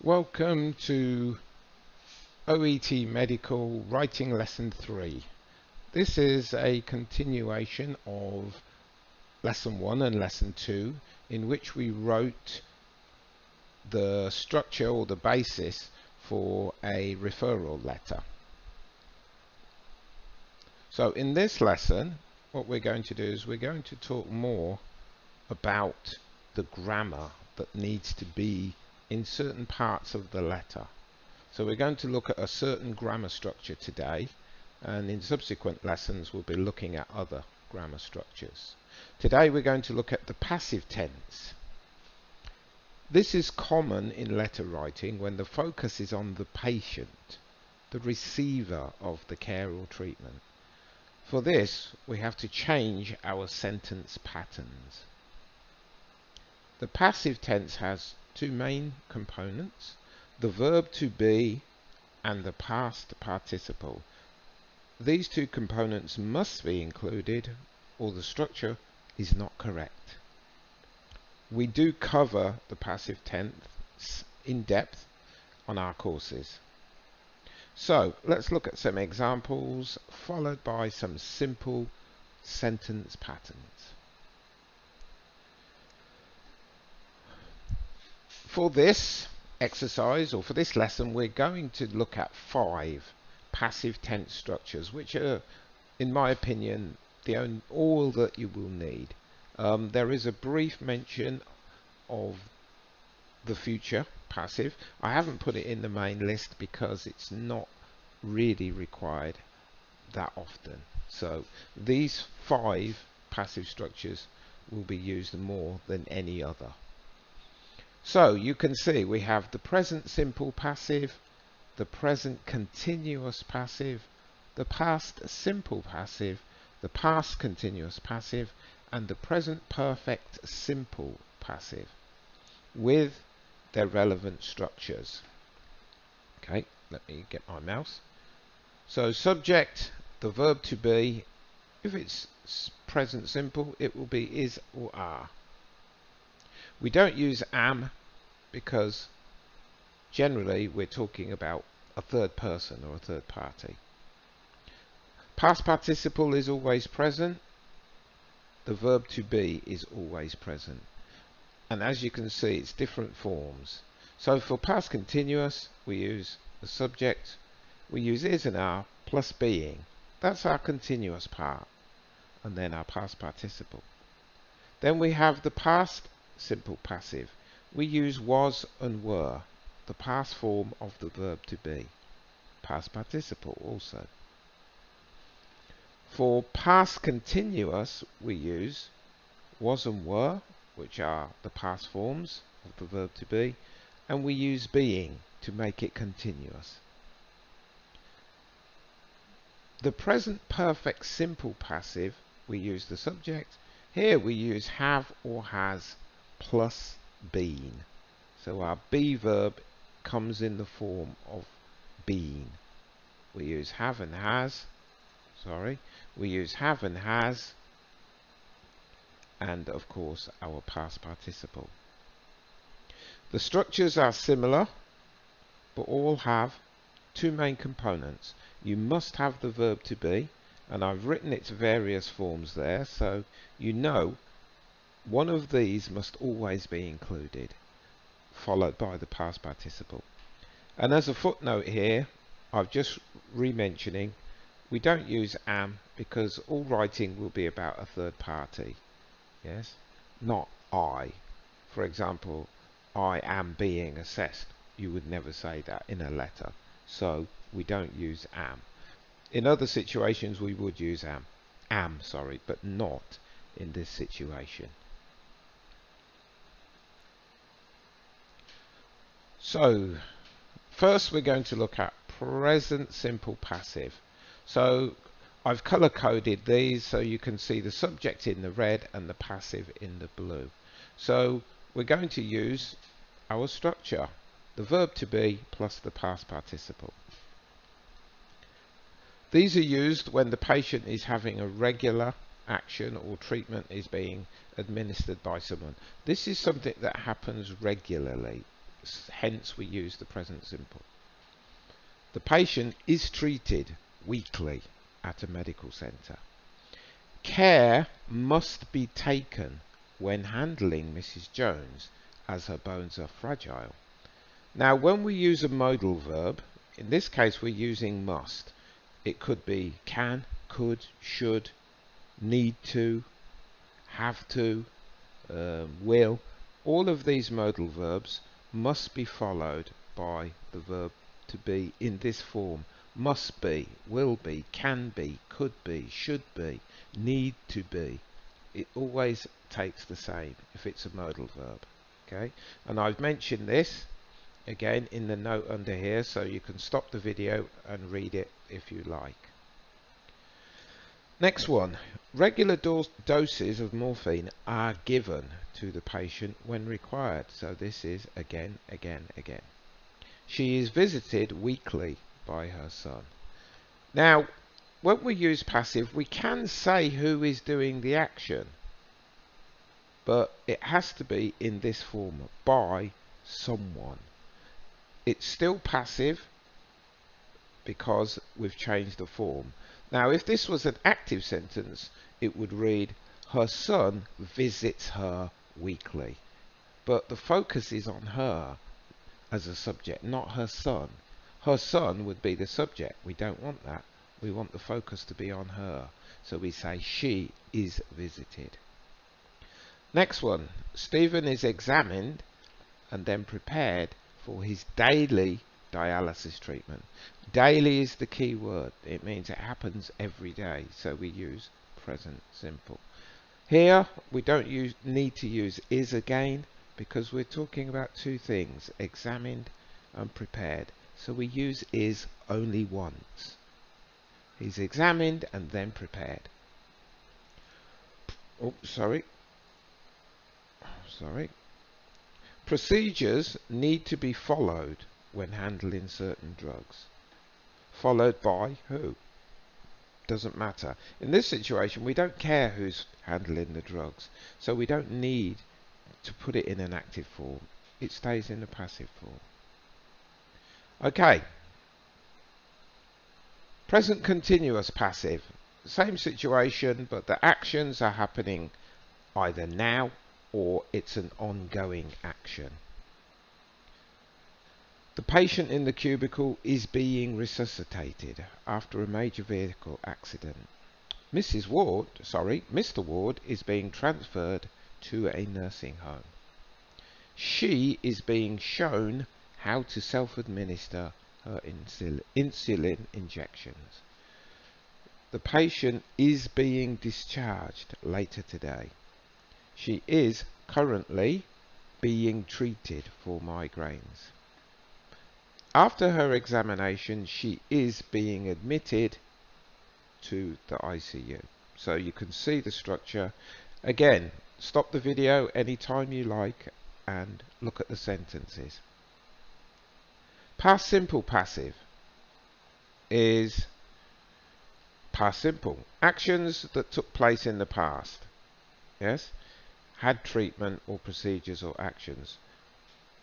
Welcome to OET Medical Writing Lesson 3. This is a continuation of Lesson 1 and Lesson 2, in which we wrote the structure or the basis for a referral letter. So in this lesson, what we're going to do is we're going to talk more about the grammar that needs to be in certain parts of the letter. So we're going to look at a certain grammar structure today, and in subsequent lessons we'll be looking at other grammar structures. Today we're going to look at the passive tense. This is common in letter writing when the focus is on the patient, the receiver of the care or treatment. For this, we have to change our sentence patterns. The passive tense has two main components: the verb to be and the past participle. These two components must be included or the structure is not correct. We do cover the passive tense in depth on our courses. So let's look at some examples followed by some simple sentence patterns. For this exercise, or for this lesson, we're going to look at 5 passive tense structures, which are, in my opinion, all that you will need. There is a brief mention of the future passive. I haven't put it in the main list because it's not really required that often. So these 5 passive structures will be used more than any other. So you can see we have the present simple passive, the present continuous passive, the past simple passive, the past continuous passive, and the present perfect simple passive with their relevant structures. Okay, let me get my mouse. So subject, the verb to be. If it's present simple, it will be is or are. We don't use am because generally we're talking about a third person or a third party. Past participle is always present. The verb to be is always present. And as you can see, it's different forms. So for past continuous, we use the subject. We use is and are plus being. That's our continuous part. And then our past participle. Then we have the past simple passive. We use was and were, the past form of the verb to be. Past participle also. For past continuous, we use was and were, which are the past forms of the verb to be, and we use being to make it continuous. The present perfect simple passive, we use the subject. Here we use have or has plus been. So our be verb comes in the form of been. We use have and has. We use have and has, and of course our past participle. The structures are similar, but all have two main components. You must have the verb to be, and I've written its various forms there, so you know one of these must always be included, followed by the past participle. And as a footnote here, I've just re-mentioning, we don't use am because all writing will be about a third party. Yes, not I. For example, I am being assessed. You would never say that in a letter. So we don't use am. In other situations we would use am, but not in this situation. So first we're going to look at present simple passive. So I've color coded these so you can see the subject in the red and the passive in the blue. So we're going to use our structure, the verb to be plus the past participle. These are used when the patient is having a regular action or treatment is being administered by someone. This is something that happens regularly. hence we use the present simple. The patient is treated weekly at a medical centre. Care must be taken when handling Mrs. Jones, as her bones are fragile. Now, when we use a modal verb, in this case we're using must. It could be can, could, should, need to, have to, will. All of these modal verbs must be followed by the verb to be in this form. Must be, will be, can be, could be, should be, need to be. It always takes the same if it's a modal verb. Okay, and I've mentioned this again in the note under here, so you can stop the video and read it if you like. Next one, regular doses of morphine are given to the patient when required. So this is again. She is visited weekly by her son. Now, when we use passive, we can say who is doing the action, but it has to be in this form, by someone. It's still passive because we've changed the form. Now, if this was an active sentence, it would read, her son visits her weekly. But the focus is on her as a subject, not her son. Her son would be the subject. We don't want that. We want the focus to be on her. So we say she is visited. Next one, Stephen is examined and then prepared for his daily dialysis treatment. Daily is the key word. It means it happens every day. So we use present simple. Here we don't need to use is again, because we're talking about two things, examined and prepared. So we use is only once. He's examined and then prepared. Oh, sorry. Procedures need to be followed when handling certain drugs. Followed by who? Doesn't matter. In this situation, we don't care who's handling the drugs. So we don't need to put it in an active form. It stays in the passive form. Okay. Present continuous passive. Same situation, but the actions are happening either now or it's an ongoing action. The patient in the cubicle is being resuscitated after a major vehicle accident. Mr. Ward is being transferred to a nursing home. She is being shown how to self-administer her insulin injections. The patient is being discharged later today. She is currently being treated for migraines. After her examination, she is being admitted to the ICU. So you can see the structure. Again, stop the video anytime you like and look at the sentences. Past simple passive is past simple. Actions that took place in the past. Yes? Had treatment or procedures or actions.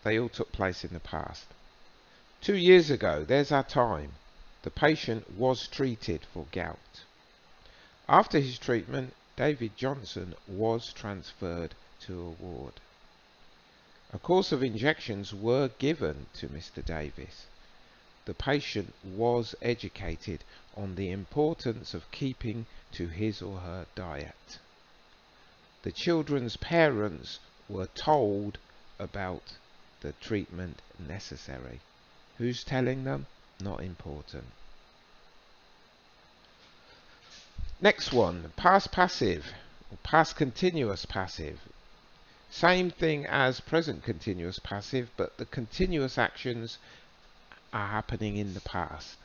They all took place in the past. 2 years ago, there's our time. The patient was treated for gout. After his treatment, David Johnson was transferred to a ward. A course of injections were given to Mr. Davis. The patient was educated on the importance of keeping to his or her diet. The children's parents were told about the treatment necessary. Who's telling them? Not important. Next one, past passive, or past continuous passive. Same thing as present continuous passive, but the continuous actions are happening in the past.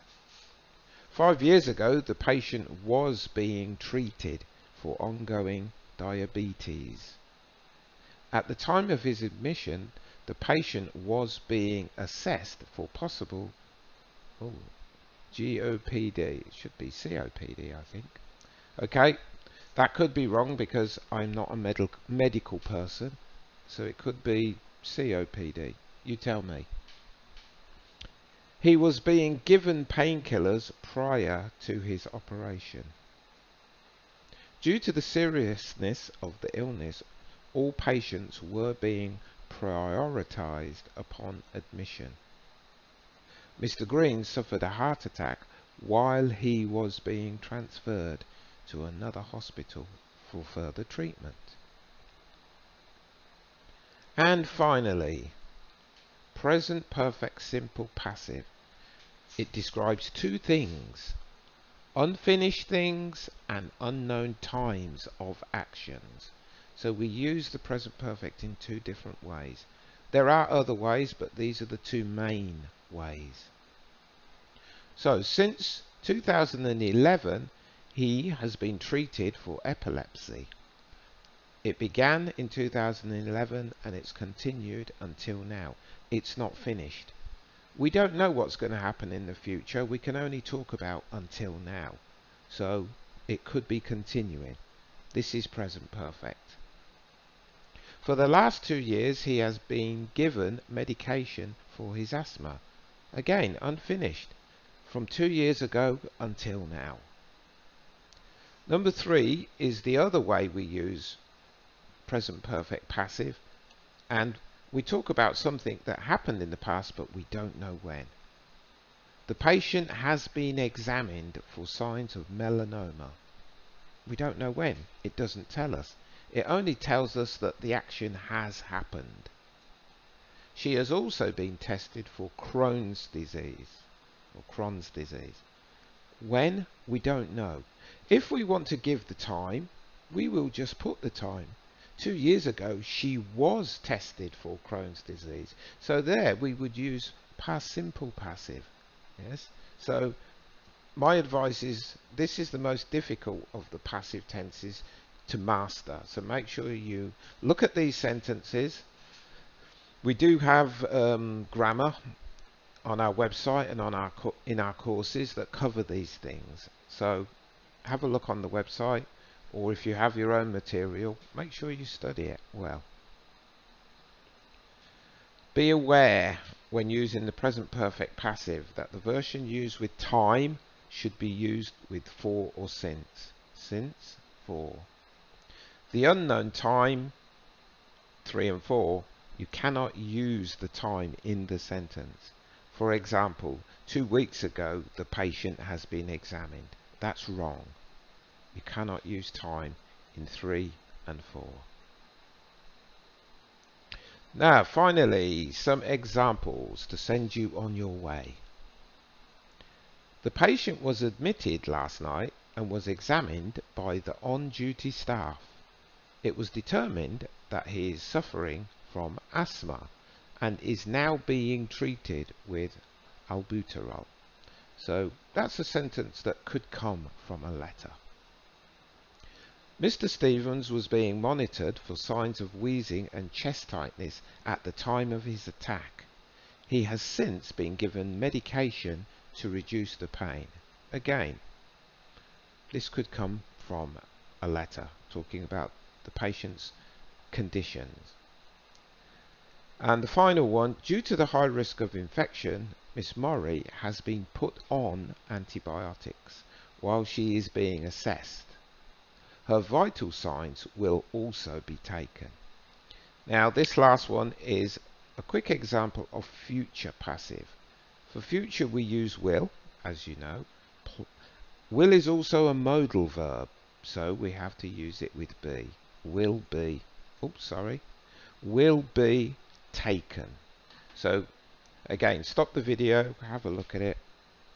5 years ago, the patient was being treated for ongoing diabetes. At the time of his admission, the patient was being assessed for possible GOPD. It should be COPD, I think. Okay, that could be wrong because I'm not a medical person, so it could be COPD. You tell me. He was being given painkillers prior to his operation. Due to the seriousness of the illness, all patients were being prioritized upon admission. Mr. Green suffered a heart attack while he was being transferred to another hospital for further treatment. And finally, present perfect simple passive. It describes two things: unfinished things and unknown times of actions. So we use the present perfect in two different ways. There are other ways, but these are the two main ways. So since 2011, he has been treated for epilepsy. It began in 2011 and it's continued until now. It's not finished. We don't know what's going to happen in the future. We can only talk about until now. So it could be continuing. This is present perfect. For the last 2 years he has been given medication for his asthma. Again, unfinished. From 2 years ago until now. Number 3 is the other way we use present perfect passive, and we talk about something that happened in the past but we don't know when. The patient has been examined for signs of melanoma. We don't know when. It doesn't tell us. It only tells us that the action has happened. She has also been tested for Crohn's disease. When? We don't know. If we want to give the time, we will just put the time. 2 years ago she was tested for Crohn's disease. So there we would use past simple passive. Yes. So my advice is, this is the most difficult of the passive tenses to master. So make sure you look at these sentences. We do have grammar on our website and on in our courses that cover these things. So have a look on the website, or if you have your own material, make sure you study it well. Be aware when using the present perfect passive that the version used with time should be used with for or since. Since, for. The unknown time, 3 and 4, you cannot use the time in the sentence. For example, 2 weeks ago the patient has been examined. That's wrong. You cannot use time in 3 and 4. Now finally, some examples to send you on your way. The patient was admitted last night and was examined by the on-duty staff. It was determined that he is suffering from asthma and is now being treated with albuterol. So that's a sentence that could come from a letter. Mr. Stevens was being monitored for signs of wheezing and chest tightness at the time of his attack. He has since been given medication to reduce the pain. Again, this could come from a letter talking about the patient's conditions. And the final one, due to the high risk of infection, Miss Murray has been put on antibiotics while she is being assessed. Her vital signs will also be taken. Now this last one is a quick example of future passive. For future we use will, as you know. Will is also a modal verb, so we have to use it with be. Will be, will be taken. So again, stop the video, have a look at it.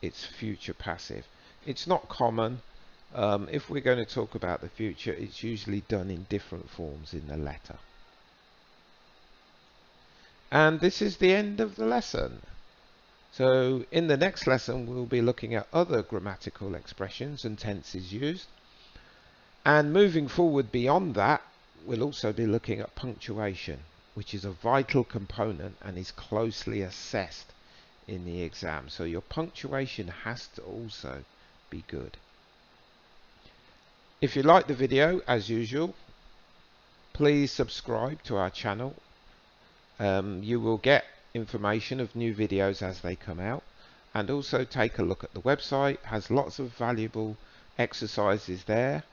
It's future passive. It's not common. If we're going to talk about the future, it's usually done in different forms in the letter. And this is the end of the lesson. So in the next lesson we'll be looking at other grammatical expressions and tenses used. And moving forward beyond that, we'll also be looking at punctuation, which is a vital component and is closely assessed in the exam. So your punctuation has to also be good. If you like the video, as usual, please subscribe to our channel. You will get information of new videos as they come out, and also take a look at the website. It has lots of valuable exercises there,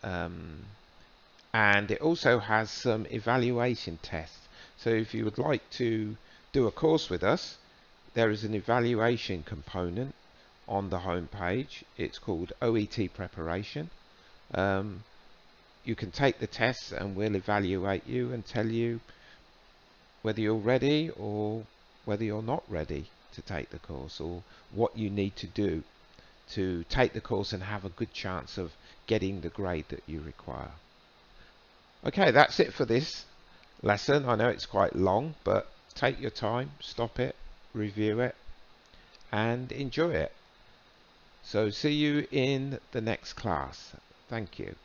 and it also has some evaluation tests. So if you would like to do a course with us, there is an evaluation component on the home page. It's called OET preparation. You can take the tests and we'll evaluate you and tell you whether you're ready or whether you're not ready to take the course, or what you need to do to take the course and have a good chance of getting the grade that you require. Okay, that's it for this lesson. I know it's quite long, but take your time, stop it, review it, and enjoy it. So see you in the next class. Thank you.